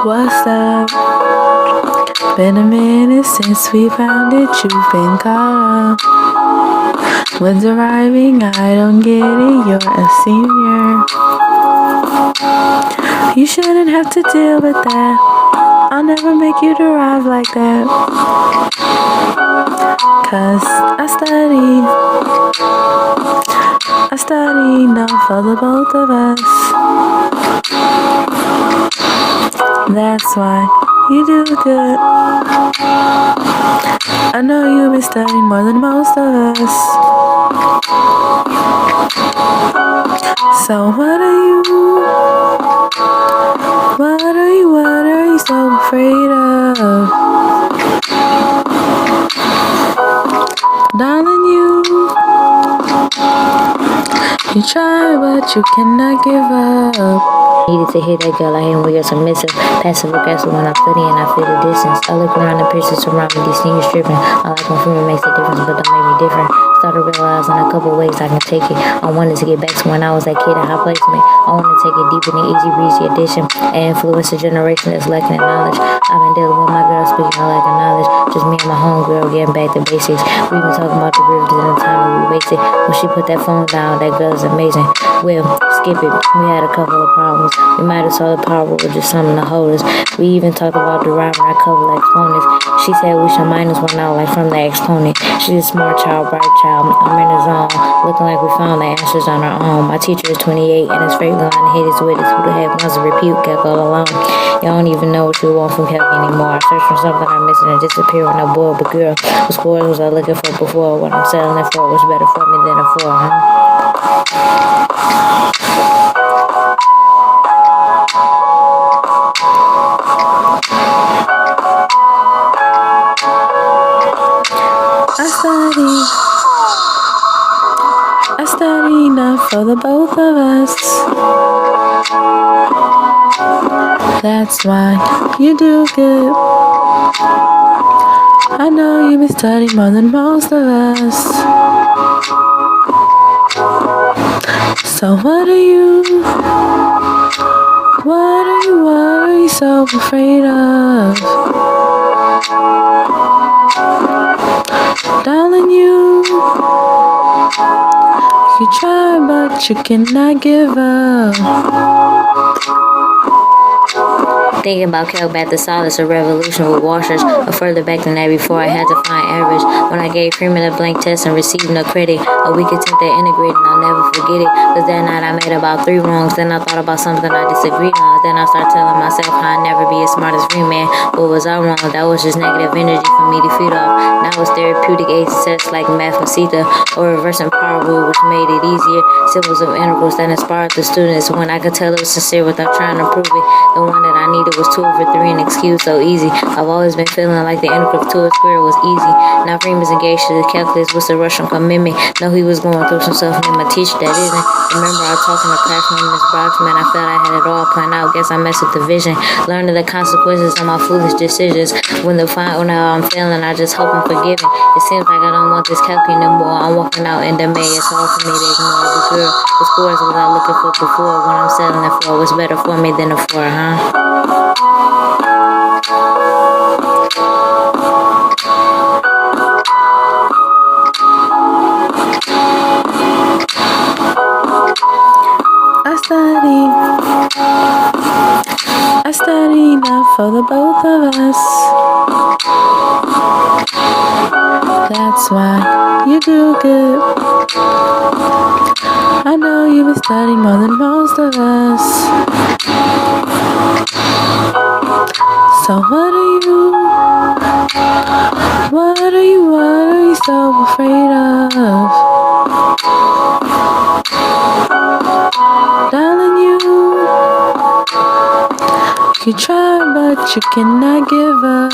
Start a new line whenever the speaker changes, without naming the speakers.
What's up? Been a minute since we found it. You've been caught up. When's arriving? I don't get it. You're a senior. You shouldn't have to deal with that. I'll never make you derive like that. 'Cause I study enough for the both of us. That's why you do good. I know you've been studying more than most of us. So what are you so afraid of? Darling, you try but you cannot give up.
Needed to hear that girl. I hate when you're submissive, passive aggressive when I'm studying. I feel the distance. I look around the pictures around me, these seniors stripping. I like when freedom makes a difference, but don't make me different. Started realizing a couple ways I can take it. I wanted to get back to when I was that kid at high placement. I want to take it deeper than easy breezy addition and influence a generation that's lacking in knowledge. I've been dealing with my girl speaking on lack of knowledge. Just me and my homegirl getting back to basics. We've been talking about derivatives and the time that we wasted. When she put that phone down, that girl is amazing. Well, skip it. We had a couple of problems. We might have saw the power with just something to hold us. We even talked about deriving our couple of exponents. She said we should minus one out like from the exponent. She's a smart child, bright child. I'm in the zone, looking like we found the answers on our own. My teacher is 28 and his straight line hit his with us. Who the heck wants to repute Calc all alone? Y'all don't even know what you want from Calc anymore. I search for something I'm missing and disappear when I bored. But girl, what scores was I looking for before? What I'm settling for was better for me than a four, huh?
I study enough for the both of us. That's why you do good. I know you've been studying more than most of us. So what are you so afraid of? Darling, you try but you cannot give up.
Thinking about Calc back to solace, a revolution with washers, or further back than that before I had to find average. When I gave Freeman a blank test and received no credit, a week attempt at integrating, I'll never forget it. Cause that night I made about 3 wrongs, then I thought about something I disagreed on. Then I started telling myself how I'd never be as smart as Freeman. What was I wrong? That was just negative energy for me to feed off. Now it's therapeutic aid tests like math Masita, or reversing power rule, which made it easier. Symbols of integrals that inspired the students when I could tell it was sincere without trying to prove it. The one that I needed was 2 over 3 and excuse so easy. I've always been feeling like the integral of 2 squared was easy. Now Freeman's engaged to the calculus. What's the Russian commitment? Know he was going through some stuff and my teacher that isn't. Remember I talked in the classroom in Miss Broxman. I felt I had it all planned out. Guess I messed with the vision. Learning the consequences of my foolish decisions. When I'm failing, I just hope I'm forgiven. It seems like I don't want this calc anymore. I'm walking out in the May. It's hard for me to ignore the girl. The scores was I looking for before. When I'm settling for what's better for me than a 4, huh?
I study enough for the both of us. That's why you do good. I know you've been studying more than most of us. So what are you so afraid of? Darling, you try but you cannot give up.